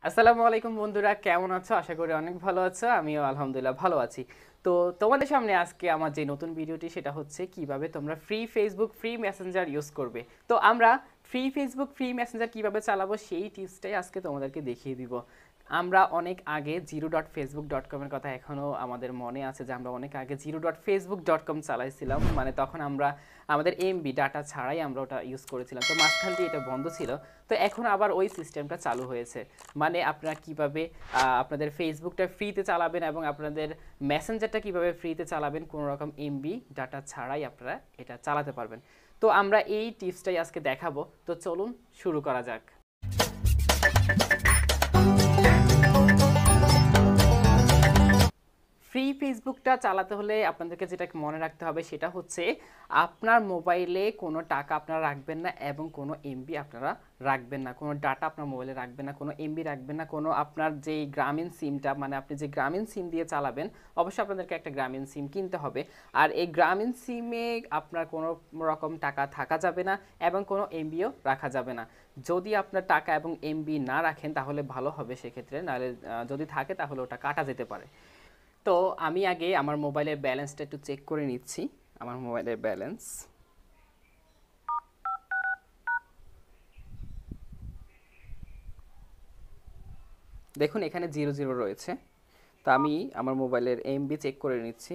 আসসালামু আলাইকুম বন্ধুরা, কেমন আছো? আশা করি অনেক ভালো আছো। আমিও আলহামদুলিল্লাহ ভালো আছি। তো তোমাদের সামনে আজকে আমার যে নতুন ভিডিওটি সেটা হচ্ছে কিভাবে তোমরা free Facebook free Messenger use করবে। তো আমরা ফ্রি ফেসবুক ফ্রি মেসেঞ্জার কিভাবে চালাবো সেই টিপসটাই আজকে তোমাদেরকে দেখিয়ে দিব। আমরা অনেক আগে zero.facebook.com এর কথা এখনও আমাদের মনে আছে যে আমরা অনেক আগে zero.facebook.com চালাইছিলাম। মানে তখন আমরা আমাদের এমবি ডাটা ছাড়াই আমরা ওটা ইউজ করেছিলাম। তো মাঝখান দিয়ে এটা বন্ধ ছিল। তো এখন আবার ওই সিস্টেমটা চালু হয়েছে। মানে আপনারা কিভাবে আপনাদের ফেসবুকটা ফ্রিতে চালাবেন এবং আপনাদের মেসেঞ্জারটা কিভাবে ফ্রিতে চালাবেন কোনো রকম এমবি ডাটা ছাড়াই আপনারা এটা চালাতে পারবেন। তো আমরা এই টিপসটাই আজকে দেখাবো। তো চলুন শুরু করা যাক। ফ্রি ফেসবুকটা চালাতে হলে আপনাদেরকে যেটা মনে রাখতে হবে সেটা হচ্ছে আপনার মোবাইলে কোনো টাকা আপনারা রাখবেন না এবং কোনো এমবি আপনারা রাখবেন না, কোনো ডাটা আপনার মোবাইলে রাখবেন না, কোনো এমবি রাখবেন না, কোনো আপনার যেই গ্রামীণ সিমটা মানে আপনি যে গ্রামীণ সিম দিয়ে চালাবেন অবশ্যই আপনাদেরকে একটা গ্রামীণ সিম কিনতে হবে। আর এই গ্রামীণ সিমে আপনার কোনো রকম টাকা থাকা যাবে না এবং কোনো এমবিও রাখা যাবে না। যদি আপনার টাকা এবং এমবি না রাখেন তাহলে ভালো হবে সেক্ষেত্রে, নাহলে যদি থাকে তাহলে ওটা কাটা যেতে পারে। তো আমি আগে আমার মোবাইলের ব্যালেন্সটা একটু চেক করে নিচ্ছি। আমার মোবাইলের ব্যালেন্স দেখুন, এখানে 0 রয়েছে। তো আমি আমার মোবাইলের এমবি চেক করে নিচ্ছি।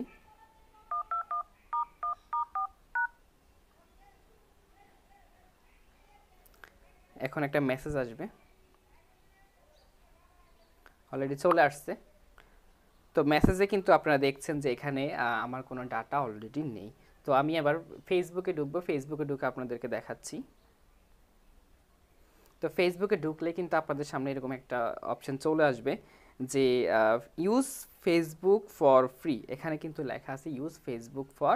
এখন একটা মেসেজ আসবে, অলরেডি চলে আসছে। তো মেসেজে কিন্তু আপনারা দেখছেন যে এখানে আমার কোনো ডাটা অলরেডি নেই। তো আমি আবার ফেসবুকে ঢুকবো, ফেসবুকে ঢুকে আপনাদেরকে দেখাচ্ছি। তো ফেসবুকে ঢুকলে কিন্তু আপনাদের সামনে এরকম একটা অপশন চলে আসবে যে ইউজ ফেসবুক ফর ফ্রি। এখানে কিন্তু লেখা আছে ইউজ ফেসবুক ফর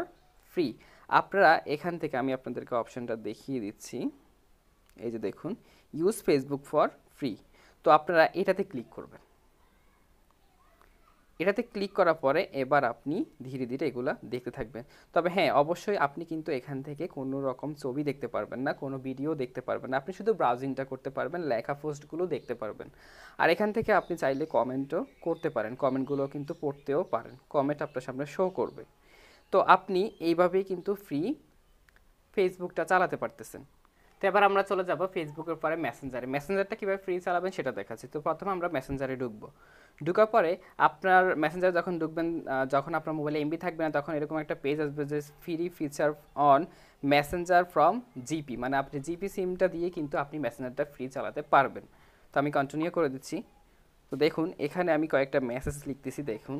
ফ্রি। আপনারা এখান থেকে আমি আপনাদেরকে অপশনটা দেখিয়ে দিচ্ছি। এই যে দেখুন, ইউজ ফেসবুক ফর ফ্রি। তো আপনারা এটাতে ক্লিক করবেন। এটাতে ক্লিক করার পরে এবার আপনি ধীরে ধীরে এগুলা দেখতে থাকবেন। তবে হ্যাঁ, অবশ্যই আপনি কিন্তু এখান থেকে কোনো রকম ছবি দেখতে পারবেন না, কোনো ভিডিও দেখতে পারবেন না। আপনি শুধু ব্রাউজিংটা করতে পারবেন, লেখা পোস্টগুলো দেখতে পারবেন। আর এখান থেকে আপনি চাইলে কমেন্টও করতে পারেন, কমেন্টগুলো কিন্তু পড়তেও পারেন, কমেন্ট আপনার সামনে শো করবে। তো আপনি এইভাবেই কিন্তু ফ্রি ফেসবুকটা চালাতে পারতেছেন। তো এবার আমরা চলে যাব ফেসবুকের পরে মেসেঞ্জারে। মেসেঞ্জারটা কীভাবে ফ্রি চালাবেন সেটা দেখাচ্ছি। তো প্রথমে আমরা মেসেঞ্জারে ঢুকবো। ঢোকার পরে আপনার মেসেঞ্জারে যখন ঢুকবেন, যখন আপনার মোবাইলে এমবি থাকবে না তখন এরকম একটা পেজ আসবে যে free feature on Messenger from GP. মানে আপনি জিপি সিমটা দিয়ে কিন্তু আপনি মেসেঞ্জারটা ফ্রি চালাতে পারবেন। তো আমি কন্টিনিউ করে দিচ্ছি। তো দেখুন, এখানে আমি কয়েকটা মেসেজ লিখতেছি, দেখুন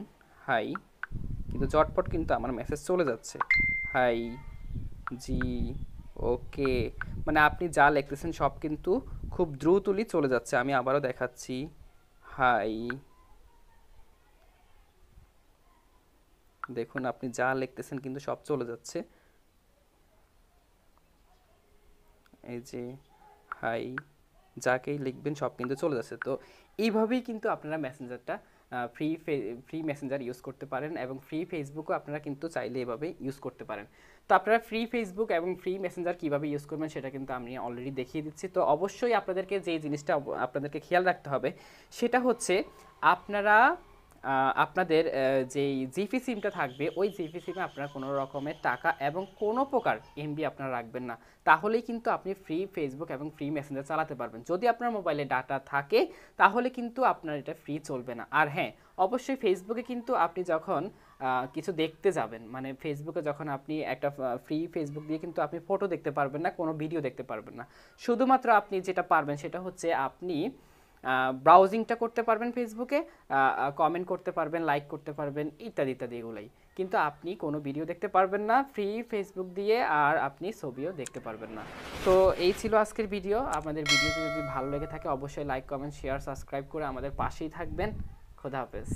হাই, কিন্তু চটপট কিন্তু আমার মেসেজ চলে যাচ্ছে। হাই, জি, ওকে, মানে আপনি যা লিখতেছেন সব কিন্তু খুব দ্রুতই চলে যাচ্ছে। আমি আবারও দেখাচ্ছি, হাই, দেখুন আপনি যা লিখতেছেন কিন্তু সব চলে যাচ্ছে। এই যে হাই, যাকেই লিখবেন সব কিন্তু চলে যাচ্ছে। তো এইভাবেই কিন্তু আপনারা মেসেঞ্জারটা ফ্রি মেসেঞ্জার ইউজ করতে পারেন এবং ফ্রি ফেসবুকও আপনারা কিন্তু চাইলে এভাবে ইউজ করতে পারেন। তো আপনারা ফ্রি ফেসবুক এবং ফ্রি মেসেঞ্জার কীভাবে ইউজ করবেন সেটা কিন্তু আমি অলরেডি দেখিয়ে দিচ্ছি। তো অবশ্যই আপনাদেরকে যে জিনিসটা আপনাদেরকে খেয়াল রাখতে হবে সেটা হচ্ছে আপনারা আপনাদের যেই জিপি সিমটা থাকবে ওই জিপি সিমে আপনারা কোনো রকমের টাকা এবং কোনো প্রকার এমবি আপনারা রাখবেন না। তাহলেই কিন্তু আপনি ফ্রি ফেসবুক এবং ফ্রি মেসেঞ্জার চালাতে পারবেন। যদি আপনার মোবাইলে ডাটা থাকে তাহলে কিন্তু আপনার এটা ফ্রি চলবে না। আর হ্যাঁ, অবশ্যই ফেসবুকে কিন্তু আপনি যখন কিছু দেখতে যাবেন, মানে ফেসবুকে যখন আপনি একটা ফ্রি ফেসবুক দিয়ে কিন্তু আপনি ফটো দেখতে পারবেন না, কোনো ভিডিও দেখতে পারবেন না। শুধুমাত্র আপনি যেটা পারবেন সেটা হচ্ছে আপনি ব্রাউজিংটা করতে পারবেন ফেসবুকে, কমেন্ট করতে পারবেন, লাইক করতে পারবেন, ইত্যাদি ইত্যাদি এগুলাই। কিন্তু আপনি কোনো ভিডিও দেখতে পারবেন না ফ্রি ফেসবুক দিয়ে, আর আপনি ছবিও দেখতে পারবেন না। তো এই ছিল আজকের ভিডিও। আমাদের ভিডিওটি যদি ভালো লেগে থাকে অবশ্যই লাইক, কমেন্ট, শেয়ার, সাবস্ক্রাইব করে আমাদের পাশেই থাকবেন। খোদা হাফেজ।